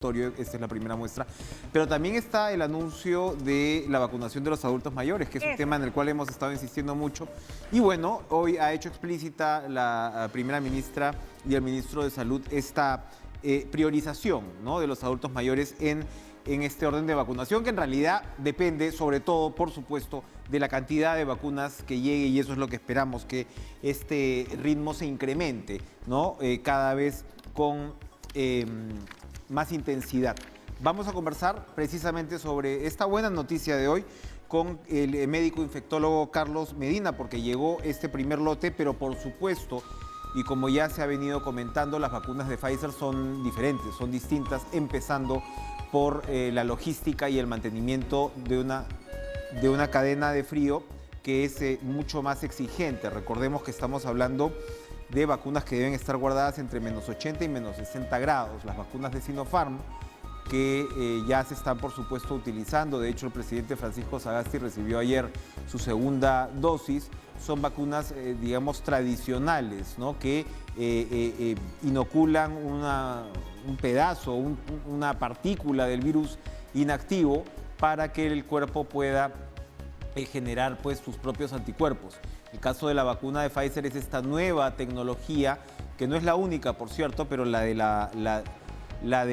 Esta es la primera muestra, pero también está el anuncio de la vacunación de los adultos mayores, que es un tema en el cual hemos estado insistiendo mucho. Y bueno, hoy ha hecho explícita la primera ministra y el ministro de Salud esta priorización, ¿no?, de los adultos mayores en este orden de vacunación, que en realidad depende sobre todo, por supuesto, de la cantidad de vacunas que llegue, y eso es lo que esperamos, que este ritmo se incremente, ¿no?, cada vez con más intensidad. Vamos a conversar precisamente sobre esta buena noticia de hoy con el médico infectólogo Carlos Medina, porque llegó este primer lote, pero por supuesto, y como ya se ha venido comentando, las vacunas de Pfizer son diferentes, son distintas, empezando por la logística y el mantenimiento de una cadena de frío que es mucho más exigente. Recordemos que estamos hablando de vacunas que deben estar guardadas entre menos 80 y menos 60 grados. Las vacunas de Sinopharm, que ya se están, por supuesto, utilizando. De hecho, el presidente Francisco Sagasti recibió ayer su segunda dosis. Son vacunas, digamos, tradicionales, ¿no?, que inoculan un pedazo, una partícula del virus inactivo para que el cuerpo pueda generar, pues, sus propios anticuerpos. El caso de la vacuna de Pfizer es esta nueva tecnología, que no es la única, por cierto, pero la de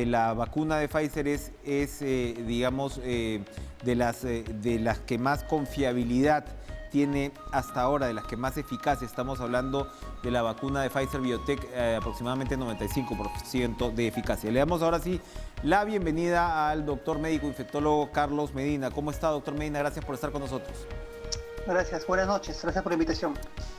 la vacuna de Pfizer es digamos, de las que más confiabilidad tiene hasta ahora, de las que más eficacia. Estamos hablando de la vacuna de Pfizer Biotech, aproximadamente 95% de eficacia. Le damos ahora sí la bienvenida al doctor médico infectólogo Carlos Medina. ¿Cómo está, doctor Medina? Gracias por estar con nosotros. Gracias, buenas noches, gracias por la invitación.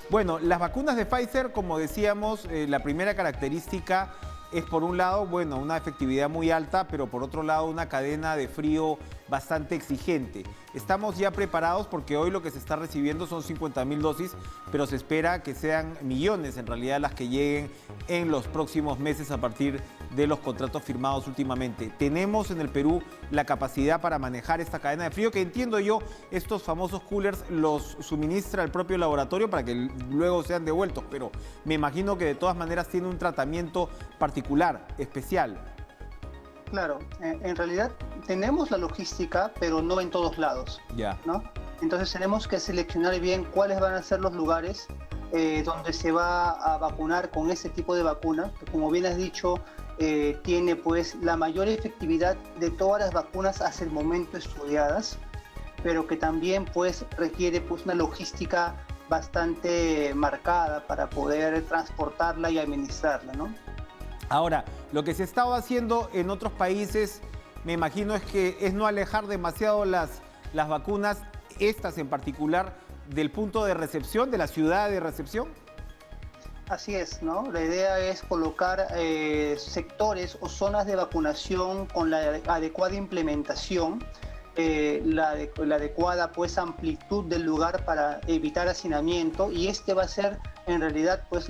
Bueno, las vacunas de Pfizer, como decíamos, la primera característica es, por un lado, bueno, una efectividad muy alta, pero por otro lado una cadena de frío bastante exigente. Estamos ya preparados porque hoy lo que se está recibiendo son 50.000 dosis, pero se espera que sean millones en realidad las que lleguen en los próximos meses a partir de los contratos firmados últimamente. Tenemos en el Perú la capacidad para manejar esta cadena de frío, que entiendo yo, estos famosos coolers los suministra el propio laboratorio para que luego sean devueltos, pero me imagino que de todas maneras tiene un tratamiento particular, especial. Claro, en realidad tenemos la logística, pero no en todos lados, ¿no? Entonces tenemos que seleccionar bien cuáles van a ser los lugares donde se va a vacunar con ese tipo de vacuna, que, como bien has dicho, tiene pues la mayor efectividad de todas las vacunas hasta el momento estudiadas, pero que también pues requiere pues una logística bastante marcada para poder transportarla y administrarla, ¿no? Ahora, lo que se estaba haciendo en otros países, me imagino, es no alejar demasiado las vacunas, estas en particular, del punto de recepción, de la ciudad de recepción. Así es, ¿no? La idea es colocar sectores o zonas de vacunación con la adecuada implementación, la adecuada pues amplitud del lugar para evitar hacinamiento, y este va a ser en realidad pues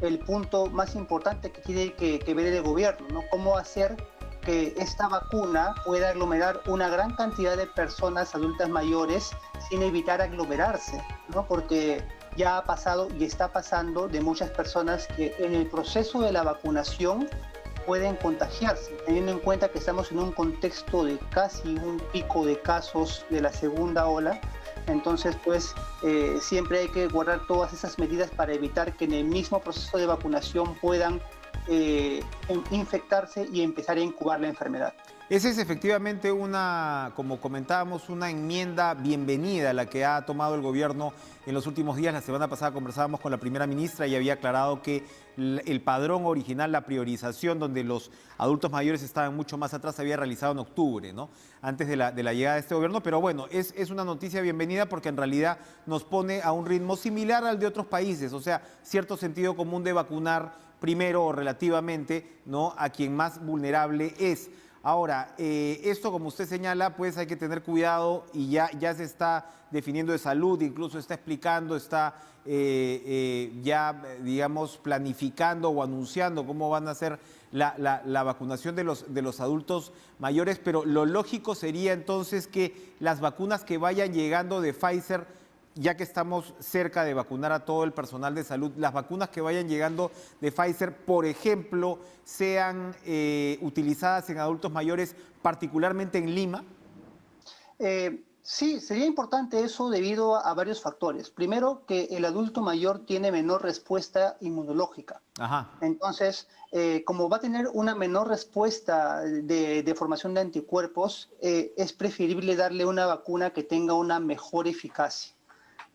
el punto más importante que tiene que ver el gobierno, ¿no? Cómo hacer que esta vacuna pueda aglomerar una gran cantidad de personas adultas mayores sin evitar aglomerarse, ¿no? Porque ya ha pasado y está pasando de muchas personas que en el proceso de la vacunación pueden contagiarse, teniendo en cuenta que estamos en un contexto de casi un pico de casos de la segunda ola. Entonces, pues, siempre hay que guardar todas esas medidas para evitar que en el mismo proceso de vacunación puedan infectarse y empezar a incubar la enfermedad. Esa es efectivamente como comentábamos, una enmienda bienvenida la que ha tomado el gobierno en los últimos días. La semana pasada conversábamos con la primera ministra y había aclarado que el padrón original, la priorización, donde los adultos mayores estaban mucho más atrás, se había realizado en octubre, ¿no?, antes de la llegada de este gobierno. Pero bueno, es una noticia bienvenida porque en realidad nos pone a un ritmo similar al de otros países, o sea, cierto sentido común de vacunar primero o relativamente, ¿no?, a quien más vulnerable es. Ahora, esto, como usted señala, pues hay que tener cuidado, y ya se está definiendo de salud, incluso está explicando, está ya, digamos, planificando o anunciando cómo van a ser la vacunación de los adultos mayores, pero lo lógico sería entonces que las vacunas que vayan llegando de Pfizer ya que estamos cerca de vacunar a todo el personal de salud, las vacunas que vayan llegando de Pfizer, por ejemplo, sean utilizadas en adultos mayores, particularmente en Lima? Sí, sería importante eso debido a varios factores. Primero, que el adulto mayor tiene menor respuesta inmunológica. Ajá. Entonces, como va a tener una menor respuesta de formación de anticuerpos, es preferible darle una vacuna que tenga una mejor eficacia,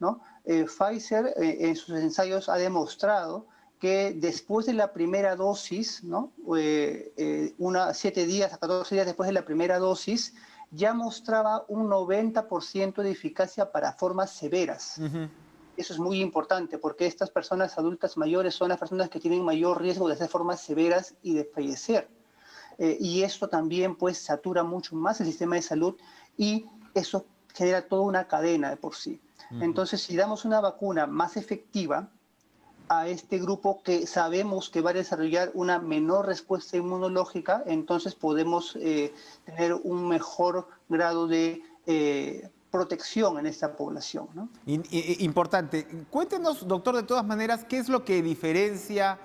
¿no? Pfizer en sus ensayos ha demostrado que después de la primera dosis, ¿no? 7 días a 14 días después de la primera dosis, ya mostraba un 90% de eficacia para formas severas. Eso es muy importante porque estas personas adultas mayores son las personas que tienen mayor riesgo de hacer formas severas y de fallecer. Y esto también pues satura mucho más el sistema de salud y eso genera toda una cadena de por sí. Entonces, si damos una vacuna más efectiva a este grupo que sabemos que va a desarrollar una menor respuesta inmunológica, entonces podemos tener un mejor grado de protección en esta población, ¿no? Importante. Cuéntenos, doctor, de todas maneras, ¿qué es lo que diferencia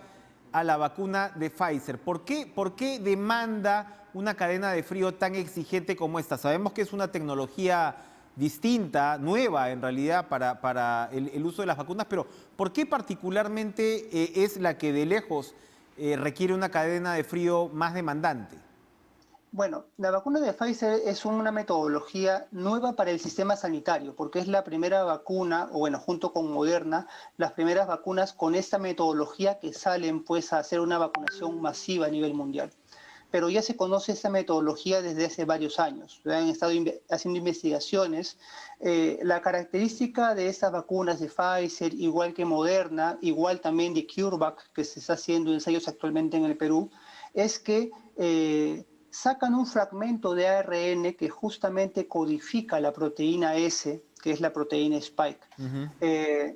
a la vacuna de Pfizer? ¿Por qué demanda una cadena de frío tan exigente como esta? Sabemos que es una tecnología distinta, nueva en realidad para el uso de las vacunas, pero ¿por qué particularmente es la que de lejos requiere una cadena de frío más demandante? Bueno, la vacuna de Pfizer es una metodología nueva para el sistema sanitario, porque es la primera vacuna, o bueno, junto con Moderna, las primeras vacunas con esta metodología que salen pues a hacer una vacunación masiva a nivel mundial. Pero ya se conoce esta metodología desde hace varios años. Han estado haciendo investigaciones. La característica de estas vacunas de Pfizer, igual que Moderna, igual también de CureVac, que se está haciendo ensayos actualmente en el Perú, es que sacan un fragmento de ARN que justamente codifica la proteína S, que es la proteína Spike.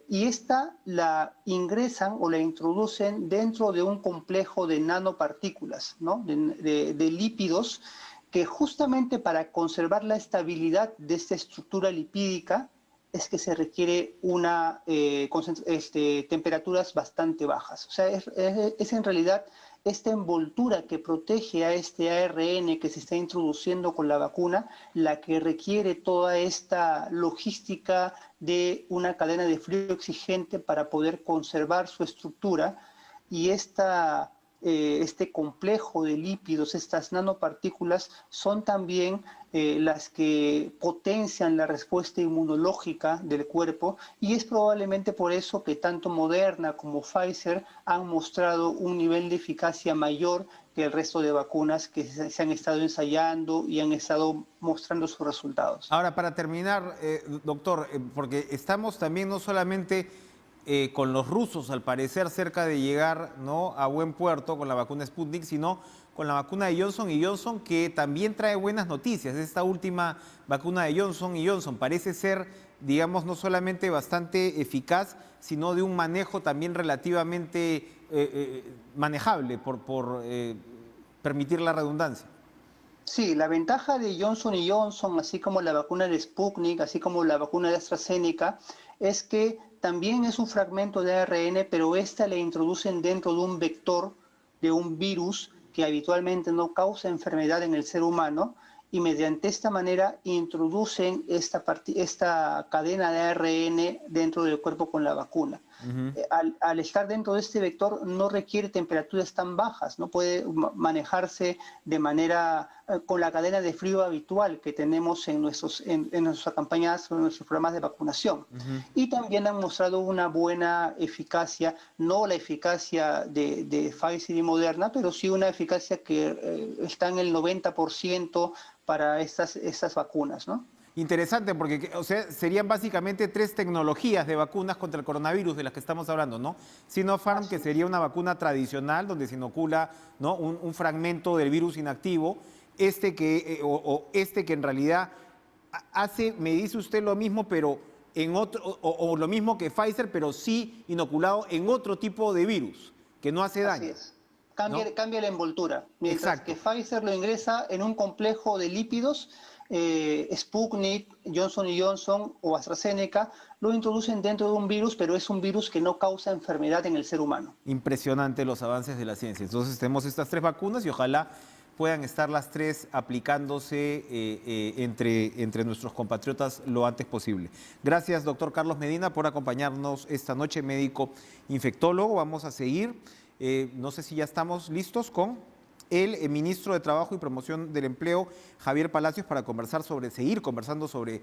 Y esta la ingresan o la introducen dentro de un complejo de nanopartículas, ¿no? de lípidos, que justamente para conservar la estabilidad de esta estructura lipídica es que se requiere una temperaturas bastante bajas. O sea, es en realidad esta envoltura que protege a este ARN que se está introduciendo con la vacuna, la que requiere toda esta logística de una cadena de frío exigente para poder conservar su estructura, y este complejo de lípidos, estas nanopartículas, son también las que potencian la respuesta inmunológica del cuerpo, y es probablemente por eso que tanto Moderna como Pfizer han mostrado un nivel de eficacia mayor que el resto de vacunas que se han estado ensayando y han estado mostrando sus resultados. Ahora, para terminar, doctor, porque estamos también no solamente con los rusos, al parecer, cerca de llegar, ¿no?, a buen puerto con la vacuna Sputnik, sino con la vacuna de Johnson & Johnson, que también trae buenas noticias. Esta última vacuna de Johnson & Johnson parece ser, digamos, no solamente bastante eficaz, sino de un manejo también relativamente manejable, por permitir la redundancia. Sí, la ventaja de Johnson & Johnson, así como la vacuna de Sputnik, así como la vacuna de AstraZeneca, es que también es un fragmento de ARN, pero esta la introducen dentro de un vector, de un virus que habitualmente no causa enfermedad en el ser humano, y mediante esta manera introducen esta cadena de ARN dentro del cuerpo con la vacuna. Al estar dentro de este vector no requiere temperaturas tan bajas, no puede manejarse de manera con la cadena de frío habitual que tenemos en nuestras campañas o en nuestros programas de vacunación. Y también han mostrado una buena eficacia, no la eficacia de Pfizer y Moderna, pero sí una eficacia que está en el 90% para estas vacunas, ¿no? Interesante, porque o sea, serían básicamente 3 tecnologías de vacunas contra el coronavirus de las que estamos hablando, ¿no? Sinopharm, que sería una vacuna tradicional donde se inocula, ¿no?, un fragmento del virus inactivo. Este que en realidad hace, me dice usted, lo mismo, pero en otro, o lo mismo que Pfizer, pero sí inoculado en otro tipo de virus, que no hace daño. Así es. cambia la envoltura. Mientras Exacto. que Pfizer lo ingresa en un complejo de lípidos, Sputnik, Johnson Johnson o AstraZeneca lo introducen dentro de un virus, pero es un virus que no causa enfermedad en el ser humano. Impresionante los avances de la ciencia. Entonces tenemos estas 3 vacunas y ojalá puedan estar las 3 aplicándose entre nuestros compatriotas lo antes posible. Gracias, doctor Carlos Medina, por acompañarnos esta noche, médico infectólogo. Vamos a seguir. No sé si ya estamos listos con el ministro de Trabajo y Promoción del Empleo, Javier Palacios, para seguir conversando sobre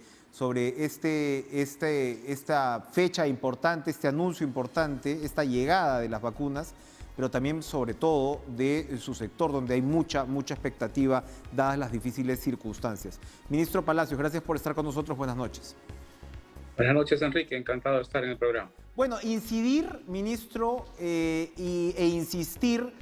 esta fecha importante, este anuncio importante, esta llegada de las vacunas, pero también sobre todo de su sector, donde hay mucha expectativa, dadas las difíciles circunstancias. Ministro Palacios, gracias por estar con nosotros. Buenas noches. Buenas noches, Enrique. Encantado de estar en el programa. Bueno, incidir, ministro, e insistir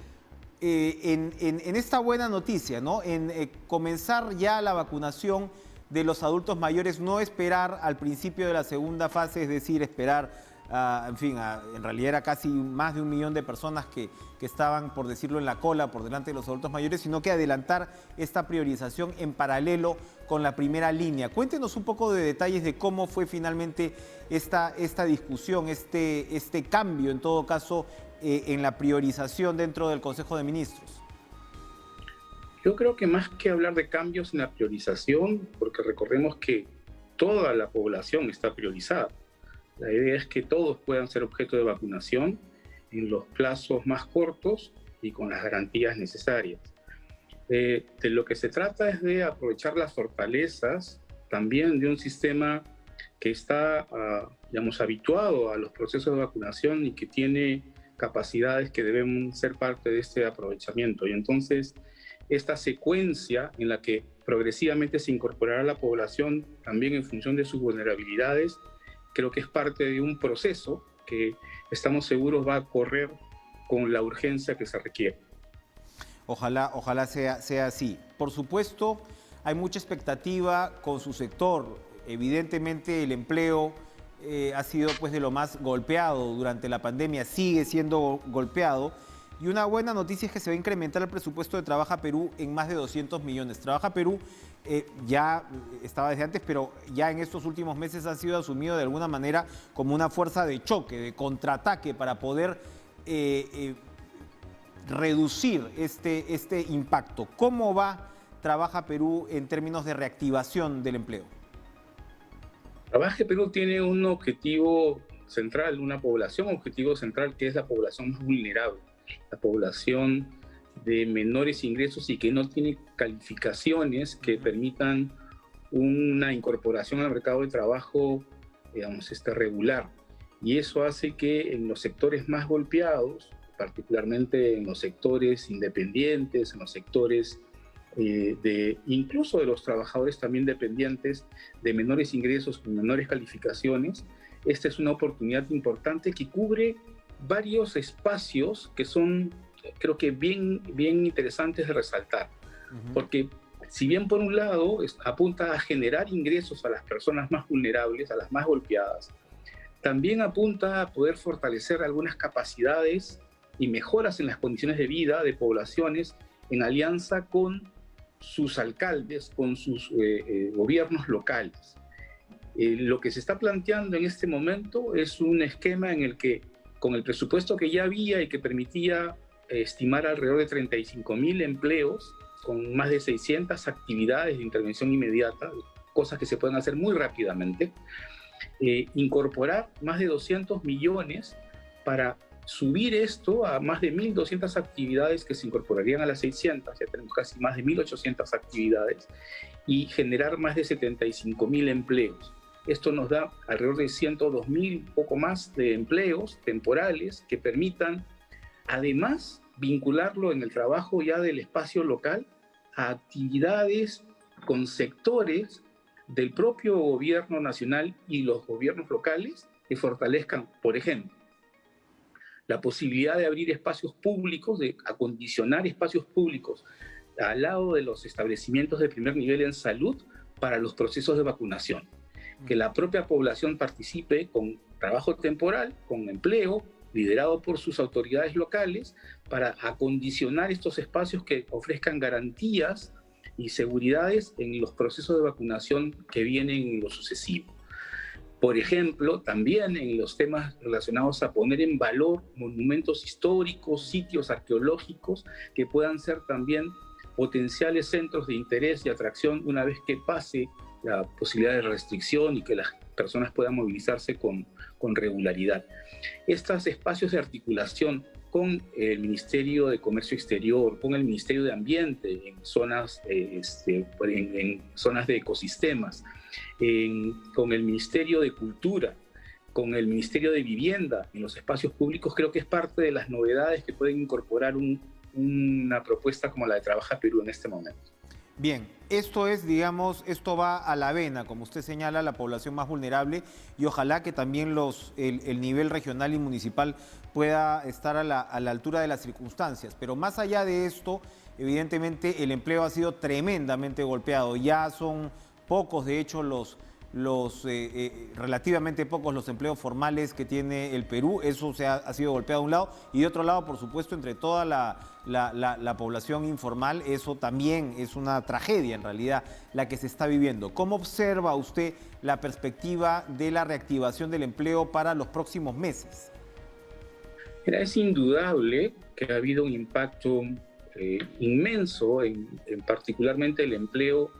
en esta buena noticia, ¿no? En comenzar ya la vacunación de los adultos mayores, no esperar al principio de la segunda fase, es decir, esperar, en realidad era casi más de 1 millón de personas que estaban, por decirlo, en la cola por delante de los adultos mayores, sino que adelantar esta priorización en paralelo con la primera línea. Cuéntenos un poco de detalles de cómo fue finalmente esta discusión, este cambio, en todo caso, en la priorización dentro del Consejo de Ministros. Yo creo que más que hablar de cambios en la priorización, porque recordemos que toda la población está priorizada. La idea es que todos puedan ser objeto de vacunación en los plazos más cortos y con las garantías necesarias. De lo que se trata es de aprovechar las fortalezas también de un sistema que está, digamos, habituado a los procesos de vacunación y que tiene capacidades que deben ser parte de este aprovechamiento. Y entonces, esta secuencia en la que progresivamente se incorporará la población también en función de sus vulnerabilidades, creo que es parte de un proceso que estamos seguros va a correr con la urgencia que se requiere. Ojalá sea así. Por supuesto, hay mucha expectativa con su sector. Evidentemente, el empleo ha sido pues de lo más golpeado durante la pandemia, sigue siendo golpeado. Y una buena noticia es que se va a incrementar el presupuesto de Trabaja Perú en más de 200 millones. Trabaja Perú ya estaba desde antes, pero ya en estos últimos meses ha sido asumido de alguna manera como una fuerza de choque, de contraataque para poder reducir este impacto. ¿Cómo va Trabaja Perú en términos de reactivación del empleo? Trabaja Perú tiene un objetivo central, una población objetivo central, que es la población más vulnerable, la población de menores ingresos y que no tiene calificaciones que permitan una incorporación al mercado de trabajo, digamos, regular. Y eso hace que en los sectores más golpeados, particularmente en los sectores independientes, en los sectores incluso de los trabajadores también dependientes de menores ingresos con menores calificaciones, esta es una oportunidad importante que cubre varios espacios que son, creo que bien interesantes de resaltar. Porque si bien por un lado apunta a generar ingresos a las personas más vulnerables, a las más golpeadas, también apunta a poder fortalecer algunas capacidades y mejoras en las condiciones de vida de poblaciones en alianza con sus alcaldes, con sus gobiernos locales. Lo que se está planteando en este momento es un esquema en el que, con el presupuesto que ya había y que permitía estimar alrededor de 35.000 empleos, con más de 600 actividades de intervención inmediata, cosas que se pueden hacer muy rápidamente, incorporar más de 200 millones para subir esto a más de 1.200 actividades que se incorporarían a las 600, ya tenemos casi más de 1.800 actividades, y generar más de 75.000 empleos. Esto nos da alrededor de 102.000, poco más, de empleos temporales que permitan, además, vincularlo en el trabajo ya del espacio local a actividades con sectores del propio gobierno nacional y los gobiernos locales que fortalezcan, por ejemplo, la posibilidad de abrir espacios públicos, de acondicionar espacios públicos al lado de los establecimientos de primer nivel en salud para los procesos de vacunación. Que la propia población participe con trabajo temporal, con empleo, liderado por sus autoridades locales, para acondicionar estos espacios que ofrezcan garantías y seguridades en los procesos de vacunación que vienen en lo sucesivo. Por ejemplo, también en los temas relacionados a poner en valor monumentos históricos, sitios arqueológicos que puedan ser también potenciales centros de interés y atracción una vez que pase la posibilidad de restricción y que las personas puedan movilizarse con regularidad. Estos espacios de articulación con el Ministerio de Comercio Exterior, con el Ministerio de Ambiente en zonas, en zonas de ecosistemas, con el Ministerio de Cultura, con el Ministerio de Vivienda en los espacios públicos, creo que es parte de las novedades que pueden incorporar una propuesta como la de Trabaja Perú en este momento. Bien, esto es, digamos, esto va a la vena, como usted señala, la población más vulnerable, y ojalá que también el nivel regional y municipal pueda estar a la altura de las circunstancias. Pero más allá de esto, evidentemente el empleo ha sido tremendamente golpeado. Ya son pocos, de hecho, relativamente pocos los empleos formales que tiene el Perú. Eso ha sido golpeado de un lado, y de otro lado, por supuesto, entre toda la población informal, eso también es una tragedia en realidad la que se está viviendo. ¿Cómo observa usted la perspectiva de la reactivación del empleo para los próximos meses? Es indudable que ha habido un impacto inmenso en particularmente el empleo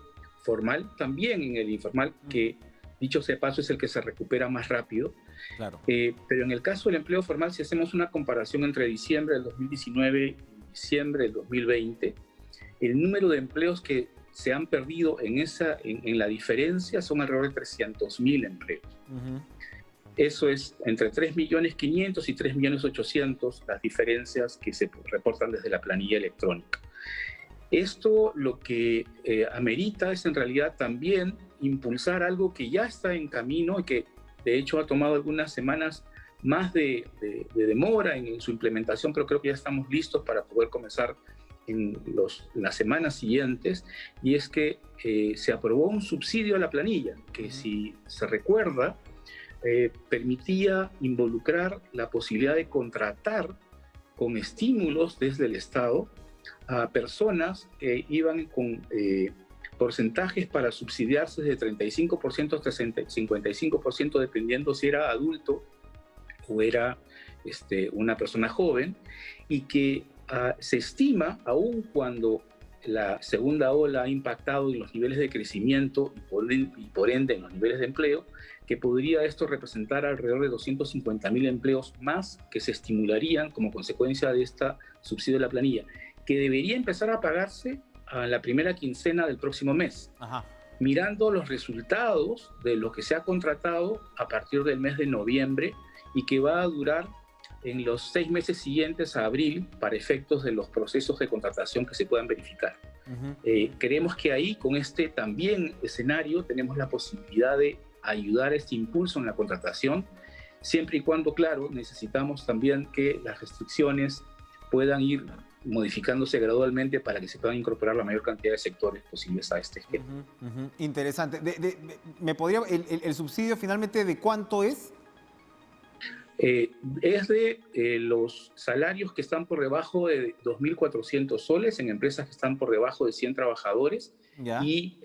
formal, también en el informal, que dicho sea paso es el que se recupera más rápido. Claro. Pero en el caso del empleo formal, si hacemos una comparación entre diciembre del 2019 y diciembre del 2020, el número de empleos que se han perdido en la diferencia son alrededor de 300.000 empleos. Eso es entre 3.500.000 y 3.800.000 las diferencias que se reportan desde la planilla electrónica. Esto lo que amerita es en realidad también impulsar algo que ya está en camino y que de hecho ha tomado algunas semanas más de demora en su implementación, pero creo que ya estamos listos para poder comenzar en las semanas siguientes, y es que se aprobó un subsidio a la planilla, que si se recuerda, permitía involucrar la posibilidad de contratar con estímulos desde el Estado a personas que iban con porcentajes para subsidiarse de 35% hasta 55%, dependiendo si era adulto o era una persona joven, y que se estima, aun cuando la segunda ola ha impactado en los niveles de crecimiento y por ende en los niveles de empleo, que podría esto representar alrededor de 250.000 empleos más que se estimularían como consecuencia de esta subsidio de la planilla, que debería empezar a pagarse a la primera quincena del próximo mes. Ajá. Mirando los resultados de lo que se ha contratado a partir del mes de noviembre y que va a durar en los 6 meses siguientes a abril para efectos de los procesos de contratación que se puedan verificar. Creemos que ahí, con este también escenario, tenemos la posibilidad de ayudar a este impulso en la contratación, siempre y cuando, claro, necesitamos también que las restricciones puedan ir modificándose gradualmente para que se puedan incorporar la mayor cantidad de sectores posibles a este esquema. Interesante. ¿Me podría el subsidio finalmente de cuánto es? Es de los salarios que están por debajo de 2.400 soles en empresas que están por debajo de 100 trabajadores. ¿Ya? Y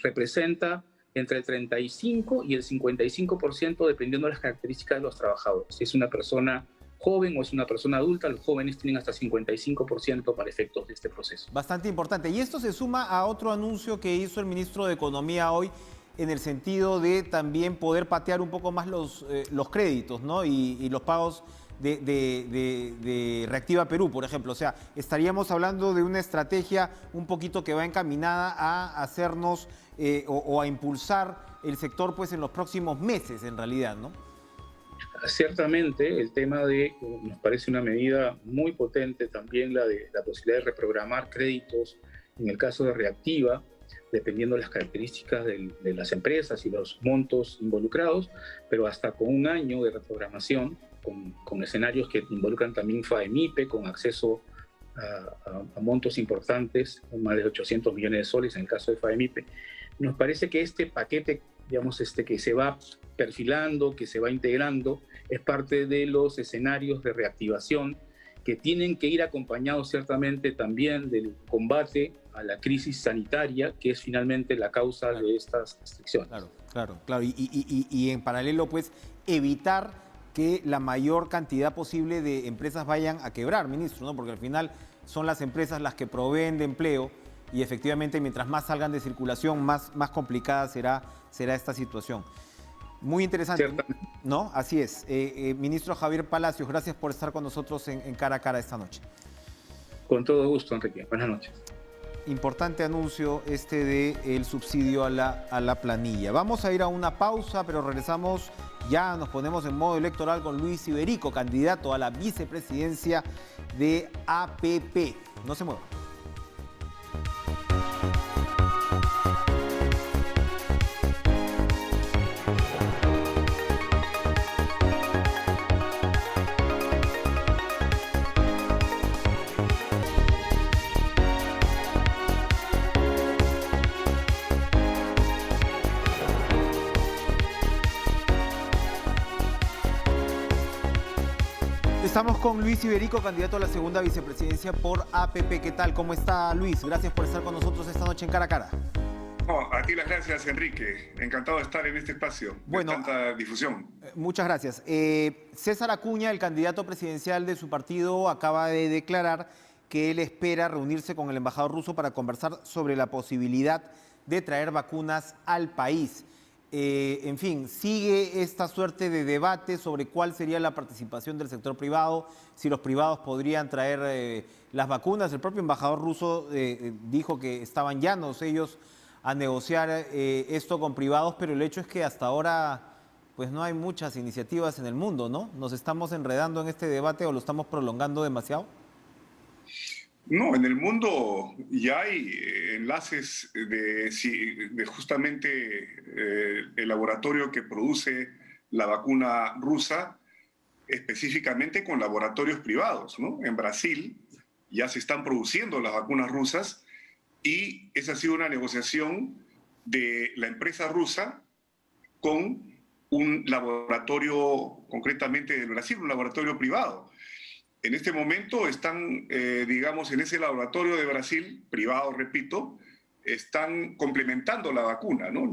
representa entre el 35 y el 55% dependiendo de las características de los trabajadores. Si es una persona joven o es una persona adulta, los jóvenes tienen hasta 55% para efectos de este proceso. Bastante importante. Y esto se suma a otro anuncio que hizo el ministro de Economía hoy, en el sentido de también poder patear un poco más los créditos, ¿no? y los pagos de Reactiva Perú, por ejemplo. O sea, estaríamos hablando de una estrategia un poquito que va encaminada a hacernos o a impulsar el sector pues en los próximos meses, en realidad, ¿no? Ciertamente, el tema nos parece una medida muy potente también la posibilidad de reprogramar créditos en el caso de Reactiva, dependiendo de las características de las empresas y los montos involucrados, pero hasta con un año de reprogramación, con escenarios que involucran también FAEMIPE, con acceso a montos importantes, más de 800 millones de soles en el caso de FAEMIPE. Nos parece que este paquete digamos, que se va perfilando, que se va integrando, es parte de los escenarios de reactivación que tienen que ir acompañados ciertamente también del combate a la crisis sanitaria, que es finalmente la causa de estas restricciones. Claro. Y en paralelo, pues, evitar que la mayor cantidad posible de empresas vayan a quebrar, ministro, ¿no? Porque al final son las empresas las que proveen de empleo y efectivamente mientras más salgan de circulación, más complicada será esta situación. Muy interesante, Ciertamente. ¿no? Así es. Ministro Javier Palacios, gracias por estar con nosotros en Cara a Cara esta noche. Con todo gusto, Enrique. Buenas noches. Importante anuncio del subsidio a la planilla. Vamos a ir a una pausa, pero regresamos, ya nos ponemos en modo electoral con Luis Iberico, candidato a la vicepresidencia de APP. No se muevan. Estamos con Luis Iberico, candidato a la segunda vicepresidencia por APP. ¿Qué tal? ¿Cómo está, Luis? Gracias por estar con nosotros esta noche en Cara a Cara. No, a ti las gracias, Enrique. Encantado de estar en este espacio de tanta difusión. Muchas gracias. César Acuña, el candidato presidencial de su partido, acaba de declarar que él espera reunirse con el embajador ruso para conversar sobre la posibilidad de traer vacunas al país. En fin, sigue esta suerte de debate sobre cuál sería la participación del sector privado, si los privados podrían traer las vacunas. El propio embajador ruso dijo que estaban llanos ellos a negociar esto con privados, pero el hecho es que hasta ahora pues no hay muchas iniciativas en el mundo, ¿no? ¿Nos estamos enredando en este debate o lo estamos prolongando demasiado? No, en el mundo ya hay enlaces de justamente el laboratorio que produce la vacuna rusa, específicamente con laboratorios privados, ¿no? En Brasil ya se están produciendo las vacunas rusas y esa ha sido una negociación de la empresa rusa con un laboratorio, concretamente de Brasil, un laboratorio privado. En este momento están, digamos, en ese laboratorio de Brasil, privado, repito, están complementando la vacuna, ¿no?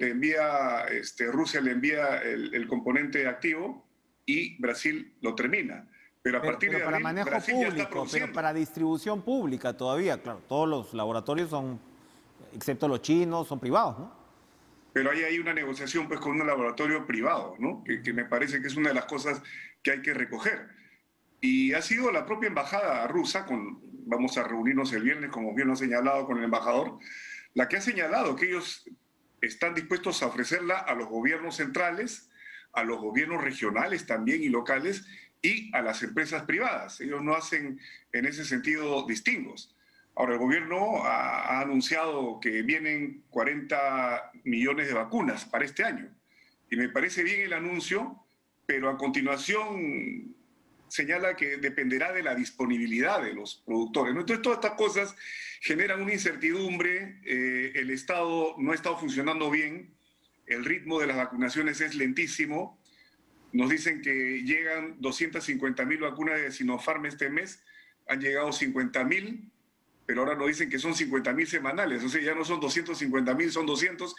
Rusia le envía el componente activo y Brasil lo termina. Pero a partir de para abril, manejo Brasil público, ya está produciendo. pero para distribución pública todavía, claro, todos los laboratorios son, excepto los chinos, son privados, ¿no? Pero ahí hay una negociación pues, con un laboratorio privado, ¿no? Que me parece que es una de las cosas que hay que recoger. Y ha sido la propia embajada rusa, vamos a reunirnos el viernes, como bien lo ha señalado con el embajador, la que ha señalado que ellos están dispuestos a ofrecerla a los gobiernos centrales, a los gobiernos regionales también y locales, y a las empresas privadas. Ellos no hacen en ese sentido distingos. Ahora, el gobierno ha anunciado que vienen 40 millones de vacunas para este año. Y me parece bien el anuncio, pero a continuación señala que dependerá de la disponibilidad de los productores, ¿no? Entonces, todas estas cosas generan una incertidumbre. El Estado no ha estado funcionando bien. El ritmo de las vacunaciones es lentísimo. Nos dicen que llegan 250.000 vacunas de Sinopharm este mes. Han llegado 50.000, pero ahora nos dicen que son 50.000 semanales. O sea, ya no son 250.000, son 200.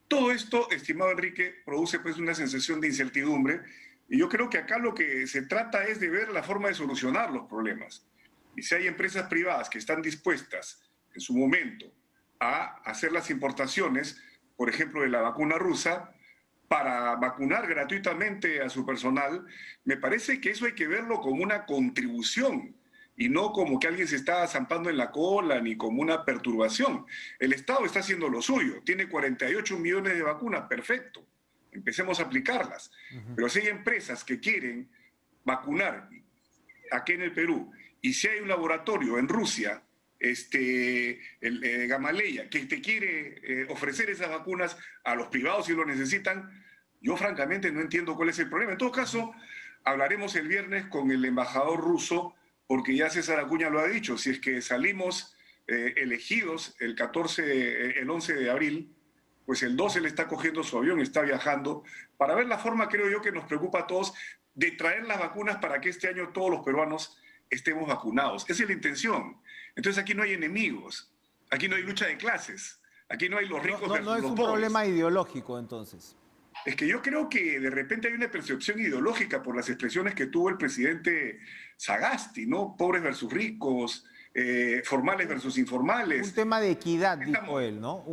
Todo esto, estimado Enrique, produce pues una sensación de incertidumbre. Y yo creo que acá lo que se trata es de ver la forma de solucionar los problemas. Y si hay empresas privadas que están dispuestas en su momento a hacer las importaciones, por ejemplo, de la vacuna rusa, para vacunar gratuitamente a su personal, me parece que eso hay que verlo como una contribución y no como que alguien se está zampando en la cola ni como una perturbación. El Estado está haciendo lo suyo, tiene 48 millones de vacunas, perfecto. Empecemos a aplicarlas. Pero si hay empresas que quieren vacunar aquí en el Perú y si hay un laboratorio en Rusia, Gamaleya, que te quiere ofrecer esas vacunas a los privados si lo necesitan, yo francamente no entiendo cuál es el problema. En todo caso, hablaremos el viernes con el embajador ruso, porque ya César Acuña lo ha dicho, si es que salimos elegidos el 11 de abril, pues el 12 le está cogiendo su avión, está viajando, para ver la forma, creo yo, que nos preocupa a todos, de traer las vacunas para que este año todos los peruanos estemos vacunados. Esa es la intención. Entonces aquí no hay enemigos, aquí no hay lucha de clases, aquí no hay los ricos versus No es los un pobres. problema ideológico, entonces. Es que yo creo que de repente hay una percepción ideológica por las expresiones que tuvo el presidente Sagasti, ¿no? Pobres versus ricos, formales versus informales. Un tema de equidad, dijo él, ¿no?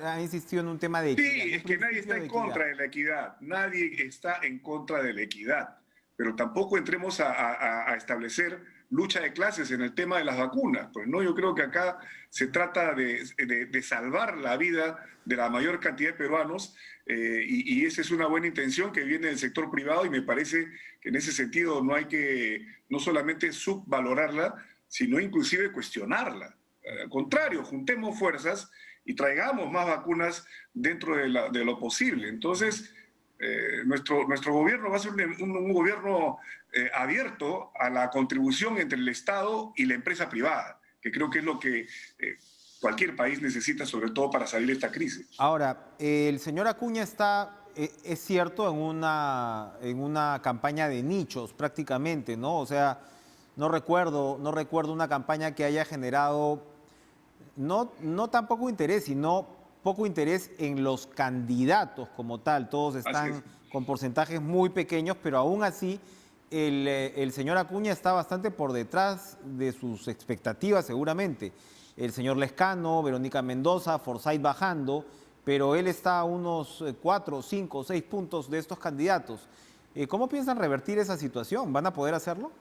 Ha insistido en un tema de equidad. Sí, es que nadie está en contra de la equidad, nadie está en contra de la equidad, pero tampoco entremos a establecer lucha de clases en el tema de las vacunas. Pues no, yo creo que acá se trata de salvar la vida de la mayor cantidad de peruanos y esa es una buena intención que viene del sector privado y me parece que en ese sentido no hay que no solamente subvalorarla, sino inclusive cuestionarla. Al contrario, juntemos fuerzas y traigamos más vacunas dentro de lo posible. Entonces, nuestro gobierno va a ser un gobierno abierto a la contribución entre el Estado y la empresa privada, que creo que es lo que cualquier país necesita, sobre todo para salir de esta crisis. Ahora, el señor Acuña está, es cierto, en una campaña de nichos prácticamente, ¿no? O sea, no recuerdo una campaña que haya generado no tan poco interés, sino poco interés en los candidatos como tal. Todos están con porcentajes muy pequeños, pero aún así el señor Acuña está bastante por detrás de sus expectativas seguramente. El señor Lescano, Verónica Mendoza, Forsyth bajando, pero él está a unos 4, 5, 6 puntos de estos candidatos. ¿Cómo piensan revertir esa situación? ¿Van a poder hacerlo?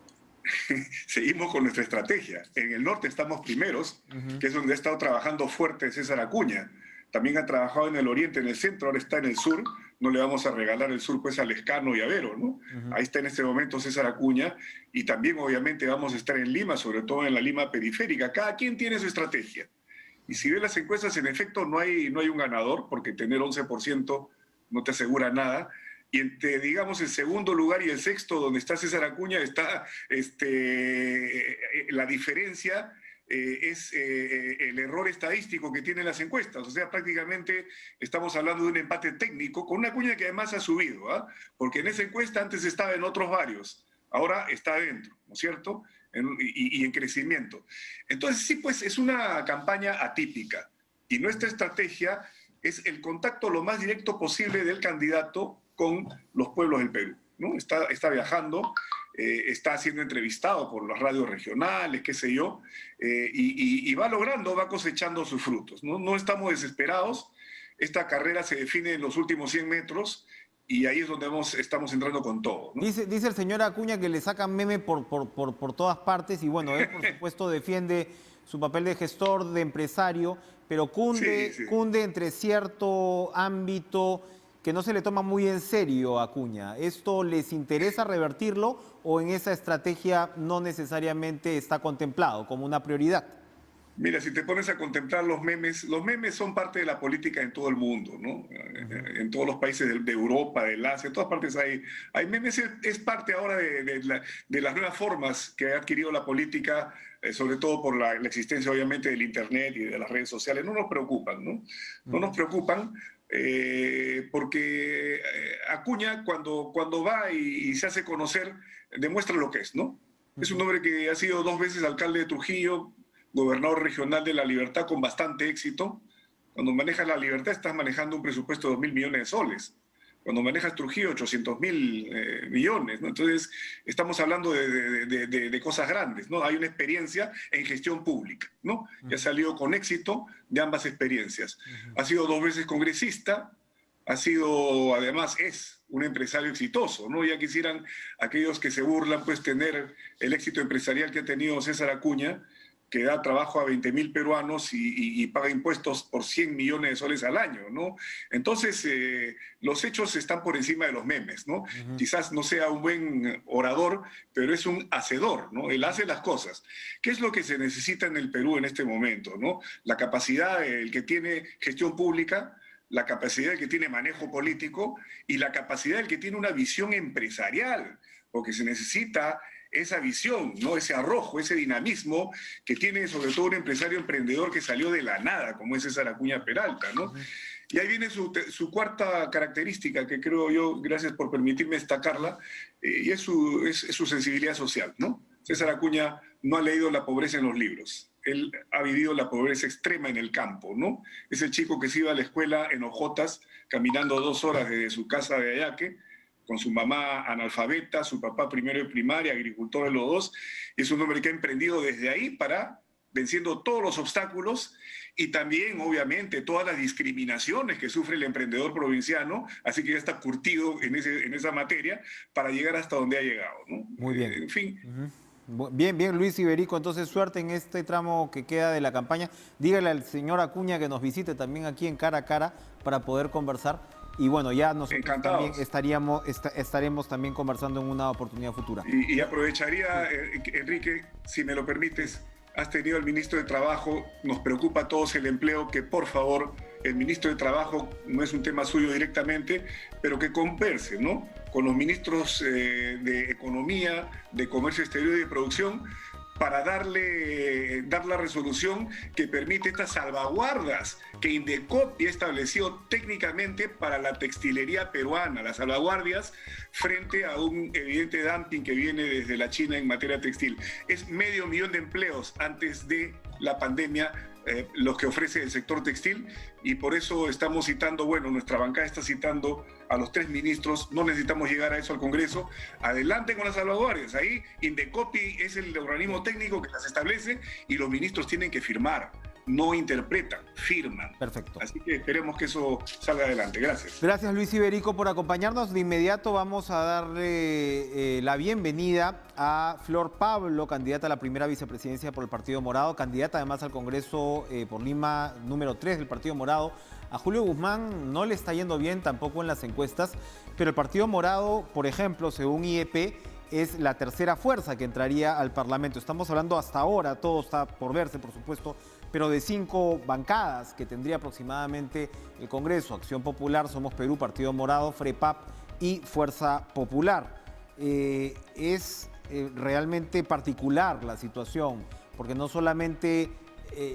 Seguimos con nuestra estrategia. En el norte estamos primeros, que es donde ha estado trabajando fuerte César Acuña. También ha trabajado en el oriente, en el centro, ahora está en el sur. No le vamos a regalar el sur pues a Lescano y a Vero, ¿no? Ahí está en este momento César Acuña y también obviamente vamos a estar en Lima, sobre todo en la Lima periférica. Cada quien tiene su estrategia. Y si ves las encuestas, en efecto no hay un ganador, porque tener 11% no te asegura nada. Y entre, digamos, el segundo lugar y el sexto, donde está César Acuña, está la diferencia es el error estadístico que tienen las encuestas. O sea, prácticamente estamos hablando de un empate técnico con una Acuña que además ha subido, ¿ah? Porque en esa encuesta antes estaba en otros varios, ahora está adentro, ¿no es cierto? Y en crecimiento. Entonces, sí, pues es una campaña atípica. Y nuestra estrategia es el contacto lo más directo posible del candidato con los pueblos del Perú, ¿no? Está viajando, está siendo entrevistado por las radios regionales, qué sé yo, y va cosechando sus frutos, ¿no? No estamos desesperados, esta carrera se define en los últimos 100 metros y ahí es donde estamos entrando con todo, ¿no? Dice el señor Acuña que le sacan meme por todas partes y bueno, él por supuesto defiende su papel de gestor, de empresario, pero cunde entre cierto ámbito que no se le toma muy en serio a Acuña. ¿Esto les interesa revertirlo o en esa estrategia no necesariamente está contemplado como una prioridad? Mira, si te pones a contemplar los memes son parte de la política en todo el mundo, ¿no? En todos los países de Europa, del Asia, en todas partes hay memes, es parte ahora de las nuevas formas que ha adquirido la política, sobre todo por la existencia obviamente del Internet y de las redes sociales. No nos preocupan, ¿no? No nos preocupan porque Acuña cuando va y se hace conocer, demuestra lo que es, ¿no? Es un hombre que ha sido 2 veces alcalde de Trujillo, gobernador regional de La Libertad con bastante éxito. Cuando manejas La Libertad estás manejando un presupuesto de 2.000 millones de soles. Cuando manejas Trujillo, 800.000 millones, ¿no? Entonces, estamos hablando de cosas grandes, ¿no? Hay una experiencia en gestión pública, ¿no? Que ha salido con éxito de ambas experiencias. Ha sido 2 veces congresista, además es un empresario exitoso, ¿no? Ya quisieran aquellos que se burlan, pues, tener el éxito empresarial que ha tenido César Acuña, que da trabajo a 20.000 peruanos y paga impuestos por 100 millones de soles al año, ¿no? Entonces, los hechos están por encima de los memes, ¿no? Quizás no sea un buen orador, pero es un hacedor, ¿no? Él hace las cosas. ¿Qué es lo que se necesita en el Perú en este momento, ¿no? La capacidad del que tiene gestión pública, la capacidad del que tiene manejo político y la capacidad del que tiene una visión empresarial, porque se necesita esa visión, ¿no? Ese arrojo, ese dinamismo que tiene sobre todo un empresario emprendedor que salió de la nada, como es César Acuña Peralta, ¿no? Y ahí viene su cuarta característica, que creo yo, gracias por permitirme destacarla, y es su sensibilidad social, ¿no? César Acuña no ha leído la pobreza en los libros. Él ha vivido la pobreza extrema en el campo, ¿no? Es el chico que se iba a la escuela en hojotas, caminando 2 horas desde su casa de Ayaque, con su mamá analfabeta, su papá primero de primaria, agricultor de los dos. Es un hombre que ha emprendido desde ahí para venciendo todos los obstáculos y también, obviamente, todas las discriminaciones que sufre el emprendedor provinciano, así que ya está curtido en esa materia para llegar hasta donde ha llegado, ¿no? Muy bien. En fin. Bien, bien, Luis Iberico, entonces suerte en este tramo que queda de la campaña. Dígale al señor Acuña que nos visite también aquí en Cara a Cara para poder conversar. Y bueno, ya nosotros también estaremos también conversando en una oportunidad futura. Y aprovecharía, Enrique, si me lo permites, has tenido al ministro de Trabajo, nos preocupa a todos el empleo, que por favor, el ministro de Trabajo, no es un tema suyo directamente, pero que converse, ¿no?, con los ministros de Economía, de Comercio Exterior y de Producción, para dar la resolución que permite estas salvaguardas que Indecopi ha establecido técnicamente para la textilería peruana, las salvaguardias frente a un evidente dumping que viene desde la China en materia textil. Es 500.000 de empleos antes de la pandemia los que ofrece el sector textil, y por eso estamos citando, bueno, nuestra bancada está citando a los 3 ministros, no necesitamos llegar a eso al Congreso, adelante con las salvaguardias, ahí Indecopi es el organismo técnico que las establece y los ministros tienen que firmar, no interpretan, firman. Perfecto. Así que esperemos que eso salga adelante. Gracias. Gracias, Luis Iberico, por acompañarnos. De inmediato vamos a darle la bienvenida a Flor Pablo, candidata a la primera vicepresidencia por el Partido Morado, candidata además al Congreso por Lima número 3 del Partido Morado. A Julio Guzmán no le está yendo bien tampoco en las encuestas, pero el Partido Morado, por ejemplo, según IEP, es la tercera fuerza que entraría al Parlamento. Estamos hablando hasta ahora, todo está por verse, por supuesto, pero de 5 bancadas que tendría aproximadamente el Congreso: Acción Popular, Somos Perú, Partido Morado, FREPAP y Fuerza Popular. Es realmente particular la situación, porque no solamente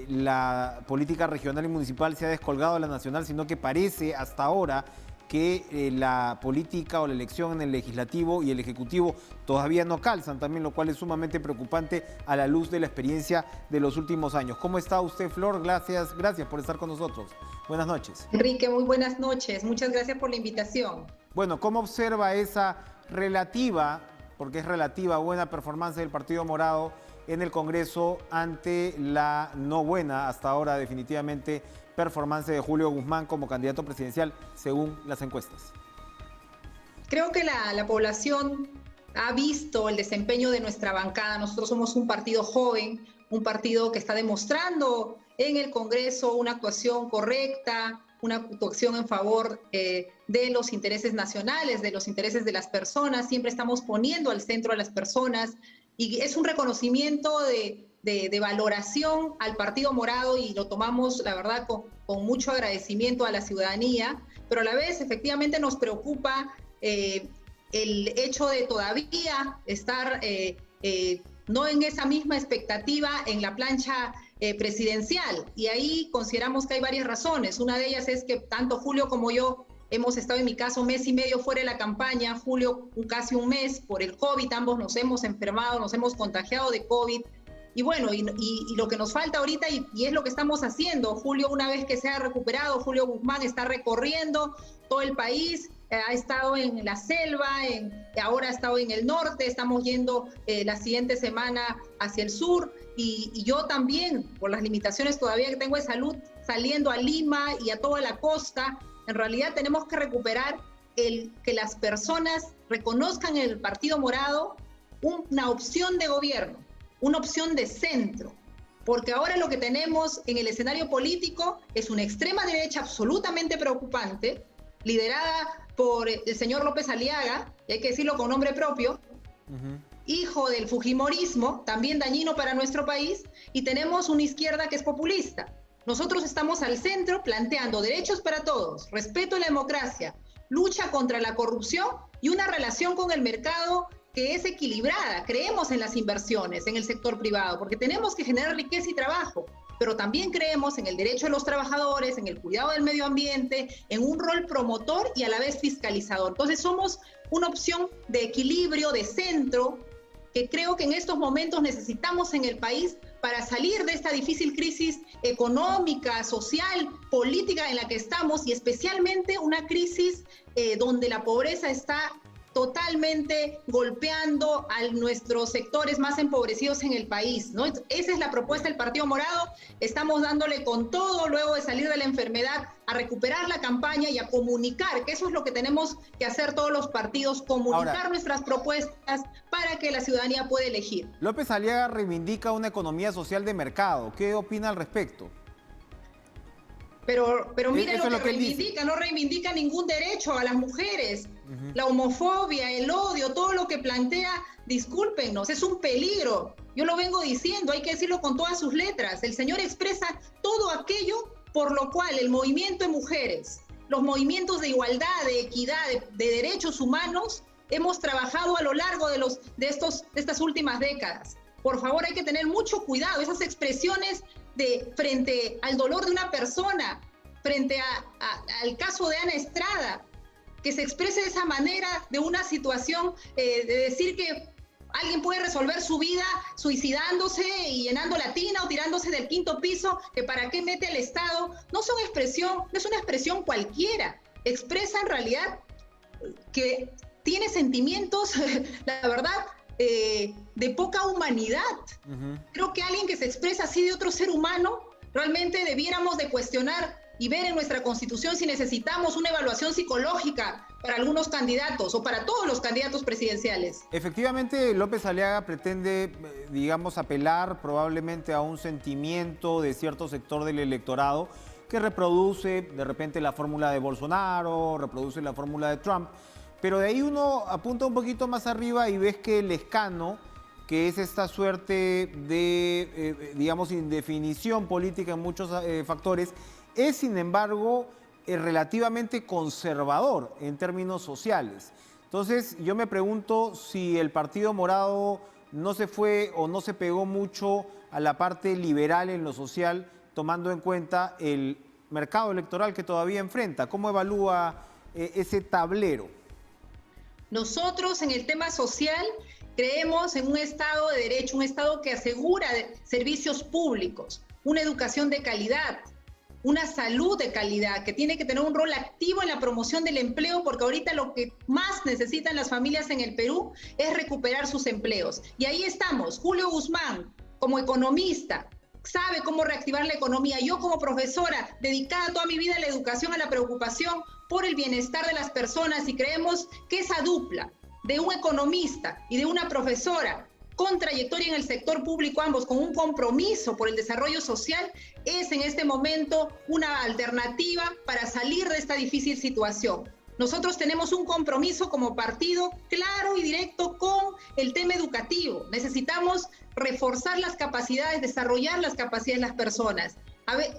la política regional y municipal se ha descolgado de la nacional, sino que parece hasta ahora que la política o la elección en el legislativo y el ejecutivo todavía no calzan también, lo cual es sumamente preocupante a la luz de la experiencia de los últimos años. ¿Cómo está usted, Flor? Gracias por estar con nosotros. Buenas noches. Enrique, muy buenas noches. Muchas gracias por la invitación. Bueno, ¿cómo observa esa relativa, porque es relativa, buena performance del Partido Morado en el Congreso ante la no buena, hasta ahora definitivamente, performance de Julio Guzmán como candidato presidencial según las encuestas? Creo que la población ha visto el desempeño de nuestra bancada. Nosotros somos un partido joven, un partido que está demostrando en el Congreso una actuación correcta, una actuación en favor de los intereses nacionales, de los intereses de las personas. Siempre estamos poniendo al centro a las personas, y es un reconocimiento de valoración al Partido Morado, y lo tomamos, la verdad, con mucho agradecimiento a la ciudadanía, pero a la vez efectivamente nos preocupa el hecho de todavía estar no en esa misma expectativa en la plancha presidencial, y ahí consideramos que hay varias razones. Una de ellas es que tanto Julio como yo hemos estado, en mi caso, 1.5 meses fuera de la campaña, Julio casi 1 mes por el COVID, ambos nos hemos enfermado, nos hemos contagiado de COVID. Y bueno, y lo que nos falta ahorita, y es lo que estamos haciendo, Julio, una vez que se ha recuperado, Julio Guzmán está recorriendo todo el país, ha estado en la selva, ahora ha estado en el norte, estamos yendo la siguiente semana hacia el sur, y yo también, por las limitaciones todavía que tengo de salud, saliendo a Lima y a toda la costa. En realidad tenemos que recuperar que las personas reconozcan en el Partido Morado una opción de gobierno, una opción de centro, porque ahora lo que tenemos en el escenario político es una extrema derecha absolutamente preocupante, liderada por el señor López Aliaga, y hay que decirlo con nombre propio, hijo del fujimorismo, también dañino para nuestro país, y tenemos una izquierda que es populista. Nosotros estamos al centro planteando derechos para todos, respeto a la democracia, lucha contra la corrupción y una relación con el mercado que es equilibrada. Creemos en las inversiones en el sector privado porque tenemos que generar riqueza y trabajo. pero también creemos en el derecho de los trabajadores, en el cuidado del medio ambiente, en un rol promotor y a la vez fiscalizador. Entonces somos una opción de equilibrio, de centro, que creo que en estos momentos necesitamos en el país para salir de esta difícil crisis económica, social, política en la que estamos, y especialmente una crisis donde la pobreza está totalmente golpeando a nuestros sectores más empobrecidos en el país, ¿no? Esa es la propuesta del Partido Morado. Estamos dándole con todo, luego de salir de la enfermedad, a recuperar la campaña y a comunicar, que eso es lo que tenemos que hacer todos los partidos, comunicar nuestras propuestas para que la ciudadanía pueda elegir. López Aliaga reivindica una economía social de mercado. ¿Qué opina al respecto? Pero mire lo que reivindica, no reivindica ningún derecho a las mujeres. La homofobia, el odio, todo lo que plantea, discúlpenos, es un peligro. Yo lo vengo diciendo, hay que decirlo con todas sus letras. El señor expresa todo aquello por lo cual el movimiento de mujeres, los movimientos de igualdad, de equidad, de derechos humanos, hemos trabajado a lo largo de estas últimas décadas. Por favor, hay que tener mucho cuidado. Esas expresiones frente al dolor de una persona, frente al caso de Ana Estrada, que se exprese de esa manera, de una situación de decir que alguien puede resolver su vida suicidándose y llenando la tina o tirándose del 5º piso, que para qué mete el Estado, no es una expresión cualquiera, expresa en realidad que tiene sentimientos, la verdad, de poca humanidad. Creo que alguien que se expresa así de otro ser humano, realmente debiéramos de cuestionar y ver en nuestra Constitución si necesitamos una evaluación psicológica para algunos candidatos o para todos los candidatos presidenciales. Efectivamente, López Aliaga pretende, digamos, apelar probablemente a un sentimiento de cierto sector del electorado que reproduce de repente la fórmula de Bolsonaro, reproduce la fórmula de Trump, pero de ahí uno apunta un poquito más arriba y ves que el escano, que es esta suerte de, digamos, indefinición política en muchos factores, es, sin embargo, relativamente conservador en términos sociales. Entonces, yo me pregunto si el Partido Morado no se fue o no se pegó mucho a la parte liberal en lo social, tomando en cuenta el mercado electoral que todavía enfrenta. ¿Cómo evalúa ese tablero? Nosotros, en el tema social, creemos en un Estado de Derecho, un Estado que asegura servicios públicos, una educación de calidad, una salud de calidad, que tiene que tener un rol activo en la promoción del empleo, porque ahorita lo que más necesitan las familias en el Perú es recuperar sus empleos. Y ahí estamos. Julio Guzmán, como economista, sabe cómo reactivar la economía. Yo, como profesora, dedicada toda mi vida a la educación, a la preocupación por el bienestar de las personas, y creemos que esa dupla de un economista y de una profesora con trayectoria en el sector público, ambos con un compromiso por el desarrollo social, es en este momento una alternativa para salir de esta difícil situación. Nosotros tenemos un compromiso como partido claro y directo con el tema educativo. Necesitamos reforzar las capacidades, desarrollar las capacidades de las personas.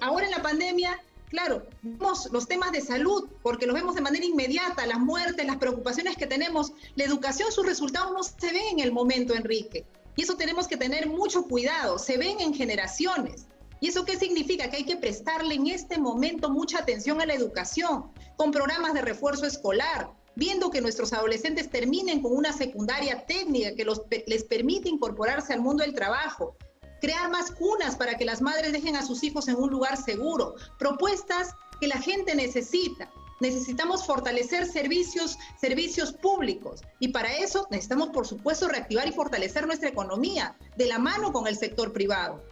Ahora en la pandemia, claro, vemos los temas de salud, porque los vemos de manera inmediata, las muertes, las preocupaciones que tenemos. La educación, sus resultados no se ven en el momento, Enrique. Y eso tenemos que tener mucho cuidado, se ven en generaciones. ¿Y eso qué significa? Que hay que prestarle en este momento mucha atención a la educación, con programas de refuerzo escolar, viendo que nuestros adolescentes terminen con una secundaria técnica que les permite incorporarse al mundo del trabajo, crear más cunas para que las madres dejen a sus hijos en un lugar seguro, propuestas que la gente necesita. Necesitamos fortalecer servicios públicos, y para eso necesitamos, por supuesto, reactivar y fortalecer nuestra economía de la mano con el sector privado.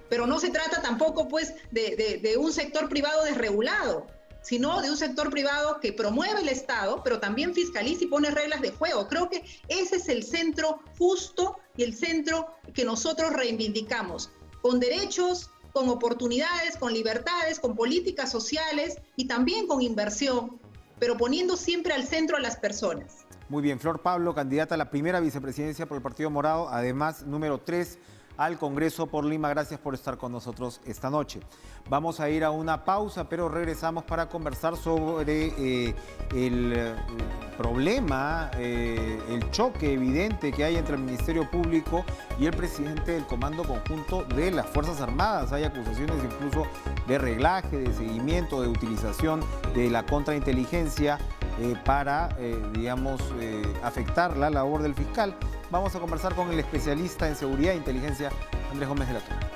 Pero no se trata tampoco, pues, de un sector privado desregulado, sino de un sector privado que promueve el Estado, pero también fiscaliza y pone reglas de juego. Creo que ese es el centro justo y el centro que nosotros reivindicamos, con derechos, con oportunidades, con libertades, con políticas sociales y también con inversión, pero poniendo siempre al centro a las personas. Muy bien, Flor Pablo, candidata a la primera vicepresidencia por el Partido Morado, además número 3 al Congreso por Lima. Gracias por estar con nosotros esta noche. Vamos a ir a una pausa, pero regresamos para conversar sobre el problema, el choque evidente que hay entre el Ministerio Público y el presidente del Comando Conjunto de las Fuerzas Armadas. Hay acusaciones incluso de reglaje, de seguimiento, de utilización de la contrainteligencia para, afectar la labor del fiscal. Vamos a conversar con el especialista en seguridad e inteligencia, Andrés Gómez de la Torre.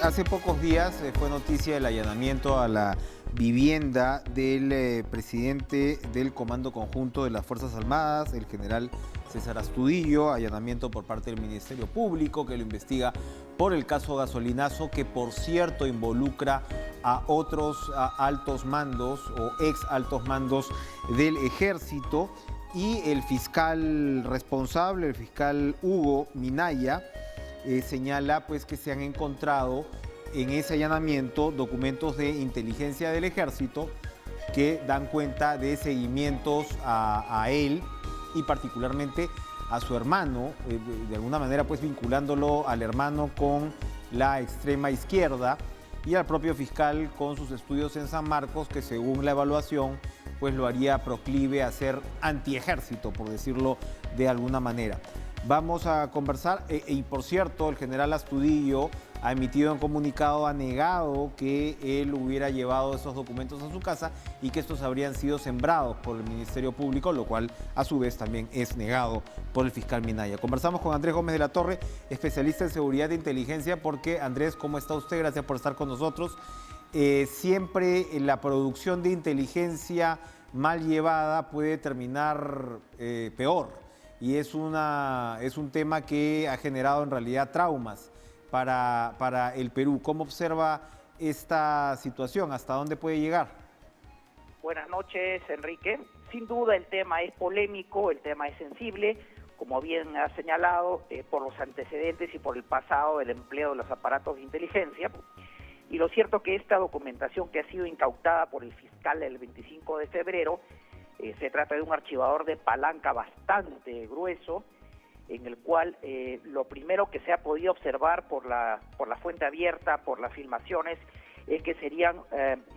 Hace pocos días fue noticia el allanamiento a la vivienda del presidente del Comando Conjunto de las Fuerzas Armadas, el general César Astudillo, allanamiento por parte del Ministerio Público que lo investiga por el caso Gasolinazo, que por cierto involucra a otros altos mandos o ex altos mandos del Ejército, y el fiscal responsable, el fiscal Hugo Minaya, señala pues que se han encontrado en ese allanamiento documentos de inteligencia del Ejército que dan cuenta de seguimientos a él y particularmente a su hermano, de alguna manera pues vinculándolo al hermano con la extrema izquierda, y al propio fiscal con sus estudios en San Marcos, que según la evaluación pues lo haría proclive a ser antiejército, por decirlo de alguna manera. Vamos a conversar, y por cierto, el general Astudillo ha emitido un comunicado, ha negado que él hubiera llevado esos documentos a su casa y que estos habrían sido sembrados por el Ministerio Público, lo cual a su vez también es negado por el fiscal Minaya. Conversamos con Andrés Gómez de la Torre, especialista en seguridad e inteligencia, porque Andrés, ¿cómo está usted? Gracias por estar con nosotros. Siempre la producción de inteligencia mal llevada puede terminar peor. Y es un tema que ha generado en realidad traumas para el Perú. ¿Cómo observa esta situación? ¿Hasta dónde puede llegar? Buenas noches, Enrique. Sin duda el tema es polémico, el tema es sensible, como bien ha señalado, por los antecedentes y por el pasado del empleo de los aparatos de inteligencia. Y lo cierto es que esta documentación que ha sido incautada por el fiscal el 25 de febrero, se trata de un archivador de palanca bastante grueso, en el cual lo primero que se ha podido observar por la fuente abierta, por las filmaciones, es que serían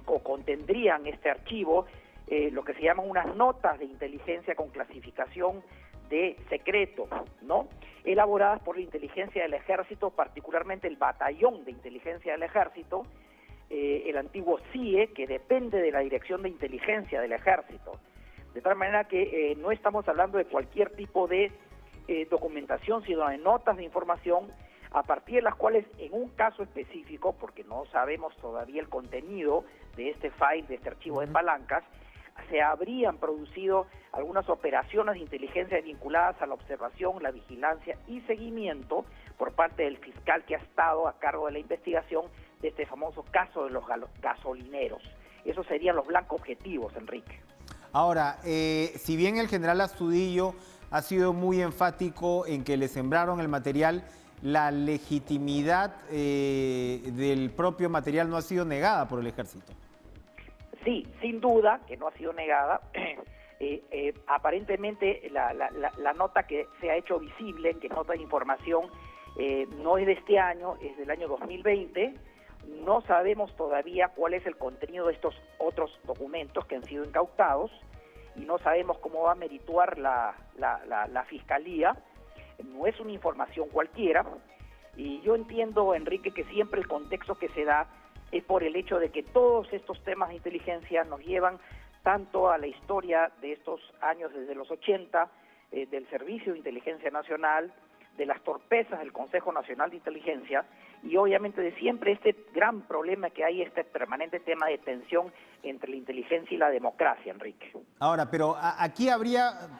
o contendrían este archivo lo que se llaman unas notas de inteligencia con clasificación de secreto, ¿no? Elaboradas por la inteligencia del Ejército, particularmente el Batallón de Inteligencia del Ejército, el antiguo CIE, que depende de la Dirección de Inteligencia del Ejército. De tal manera que no estamos hablando de cualquier tipo de documentación, sino de notas de información a partir de las cuales, en un caso específico, porque no sabemos todavía el contenido de este file, de este archivo de palancas, se habrían producido algunas operaciones de inteligencia vinculadas a la observación, la vigilancia y seguimiento por parte del fiscal que ha estado a cargo de la investigación de este famoso caso de los gasolineros. Esos serían los blancos objetivos, Enrique. Ahora, si bien el general Astudillo ha sido muy enfático en que le sembraron el material, la legitimidad del propio material no ha sido negada por el Ejército. Sí, sin duda que no ha sido negada. Aparentemente la nota que se ha hecho visible, que nota de información, no es de este año, es del año 2020. No sabemos todavía cuál es el contenido de estos otros documentos que han sido incautados y no sabemos cómo va a merituar la Fiscalía. No es una información cualquiera y yo entiendo, Enrique, que siempre el contexto que se da es por el hecho de que todos estos temas de inteligencia nos llevan tanto a la historia de estos años desde los 80, del Servicio de Inteligencia Nacional, de las torpezas del Consejo Nacional de Inteligencia y obviamente de siempre este gran problema que hay, este permanente tema de tensión entre la inteligencia y la democracia, Enrique. Ahora, pero aquí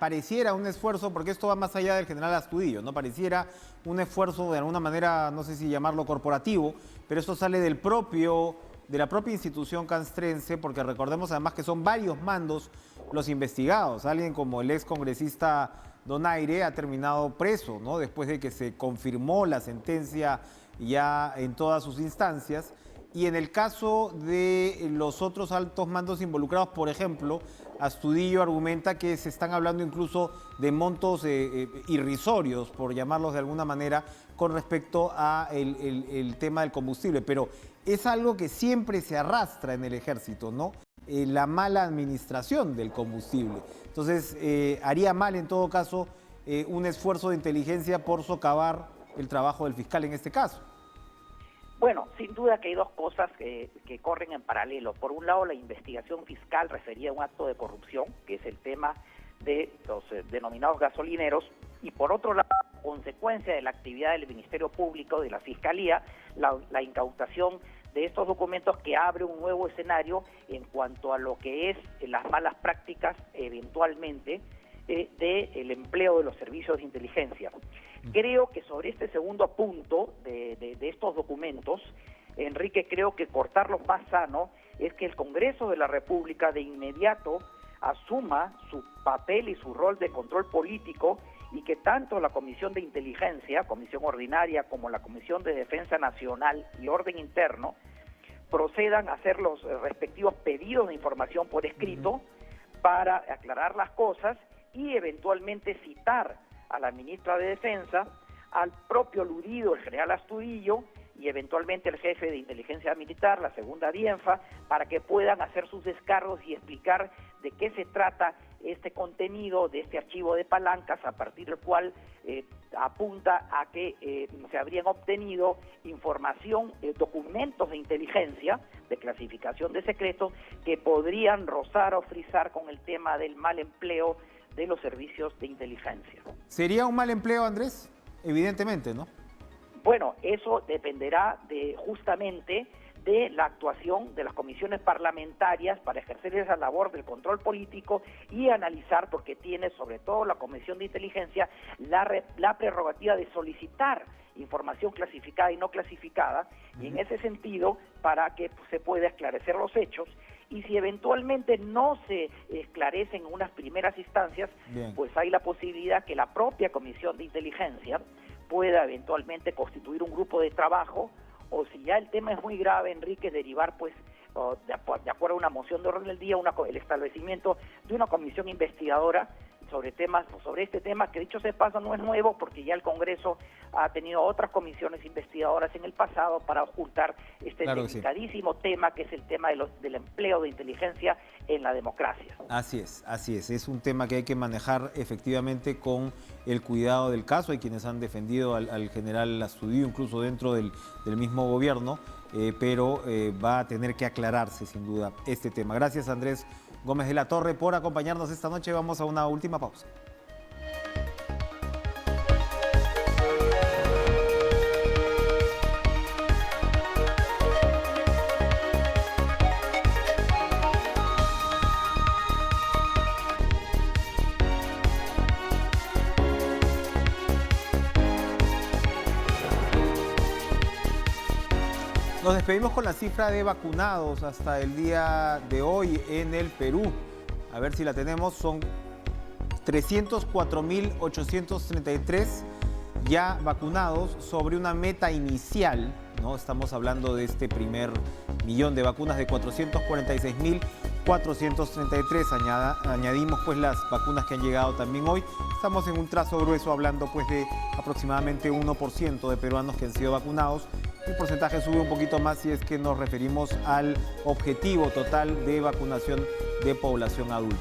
pareciera un esfuerzo, porque esto va más allá del general Astudillo, ¿no? Pareciera un esfuerzo de alguna manera, no sé si llamarlo corporativo, pero esto sale del propio de la propia institución castrense, porque recordemos además que son varios mandos los investigados. Alguien como el ex congresista Donaire ha terminado preso, ¿no? Después de que se confirmó la sentencia ya en todas sus instancias. Y en el caso de los otros altos mandos involucrados, por ejemplo, Astudillo argumenta que se están hablando incluso de montos irrisorios, por llamarlos de alguna manera, con respecto a el tema del combustible. Pero es algo que siempre se arrastra en el ejército, ¿no? La mala administración del combustible. Entonces, haría mal en todo caso un esfuerzo de inteligencia por socavar el trabajo del fiscal en este caso. Bueno, sin duda que hay dos cosas que corren en paralelo. Por un lado, la investigación fiscal referida a un acto de corrupción, que es el tema de los denominados gasolineros, y por otro lado, consecuencia de la actividad del Ministerio Público, de la Fiscalía, la incautación de estos documentos que abre un nuevo escenario en cuanto a lo que es las malas prácticas eventualmente del empleo de los servicios de inteligencia. Creo que sobre este segundo punto de estos documentos, Enrique, creo que cortar lo más sano es que el Congreso de la República de inmediato asuma su papel y su rol de control político y que tanto la Comisión de Inteligencia, Comisión Ordinaria, como la Comisión de Defensa Nacional y Orden Interno procedan a hacer los respectivos pedidos de información por escrito para aclarar las cosas y eventualmente citar a la ministra de Defensa, al propio aludido, el general Astudillo, y eventualmente el jefe de inteligencia militar, la segunda DIENFA, para que puedan hacer sus descargos y explicar de qué se trata este contenido de este archivo de palancas, a partir del cual apunta a que se habrían obtenido información, documentos de inteligencia, de clasificación de secretos, que podrían rozar o frisar con el tema del mal empleo de los servicios de inteligencia. ¿Sería un mal empleo, Andrés? Evidentemente, ¿no? Bueno, eso dependerá justamente de la actuación de las comisiones parlamentarias para ejercer esa labor del control político y analizar, porque tiene sobre todo la Comisión de Inteligencia la prerrogativa de solicitar información clasificada y no clasificada, y en ese sentido, para que se pueda esclarecer los hechos, y si eventualmente no se esclarecen en unas primeras instancias, pues hay la posibilidad que la propia Comisión de Inteligencia pueda eventualmente constituir un grupo de trabajo, o si ya el tema es muy grave, Enrique, derivar pues de acuerdo a una moción de orden del día, el establecimiento de una comisión investigadora sobre este tema, que dicho sea de paso no es nuevo, porque ya el Congreso ha tenido otras comisiones investigadoras en el pasado para ocultar este delicadísimo tema, que es el tema del empleo de inteligencia en la democracia. Así es un tema que hay que manejar efectivamente con el cuidado del caso. Hay quienes han defendido al general Astudillo, incluso dentro del mismo gobierno, pero va a tener que aclararse sin duda este tema. Gracias, Andrés Gómez de la Torre, por acompañarnos esta noche. Vamos a una última pausa. Nos despedimos con la cifra de vacunados hasta el día de hoy en el Perú. A ver si la tenemos. Son 304.833 ya vacunados sobre una meta inicial, ¿no? Estamos hablando de este primer millón de vacunas de 446.433. Añadimos pues las vacunas que han llegado también hoy. Estamos en un trazo grueso hablando pues de aproximadamente 1% de peruanos que han sido vacunados. El porcentaje sube un poquito más si es que nos referimos al objetivo total de vacunación de población adulta.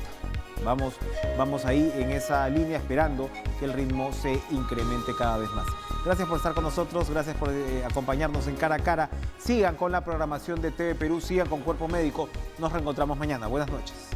Vamos ahí en esa línea, esperando que el ritmo se incremente cada vez más. Gracias por estar con nosotros, gracias por acompañarnos en Cara a Cara. Sigan con la programación de TV Perú, sigan con Cuerpo Médico. Nos reencontramos mañana. Buenas noches.